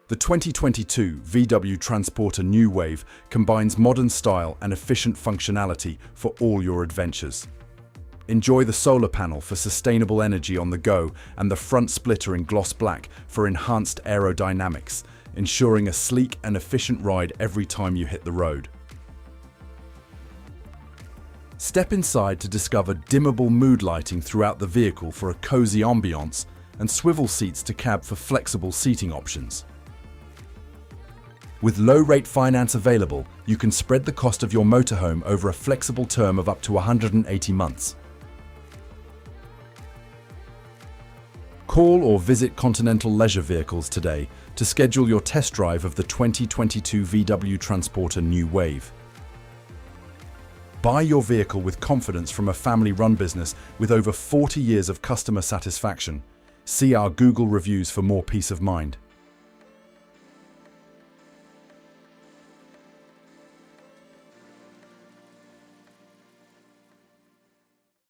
The 2022 VW Transporter New Wave combines modern style and efficient functionality for all your adventures. Enjoy the solar panel for sustainable energy on the go and the front splitter in gloss black for enhanced aerodynamics, ensuring a sleek and efficient ride every time you hit the road. Step inside to discover dimmable mood lighting throughout the vehicle for a cozy ambiance and swivel seats to cab for flexible seating options. With low-rate finance available, you can spread the cost of your motorhome over a flexible term of up to 180 months. Call or visit Continental Leisure Vehicles today to schedule your test drive of the 2022 VW Transporter New Wave. Buy your vehicle with confidence from a family-run business with over 40 years of customer satisfaction. See our Google reviews for more peace of mind.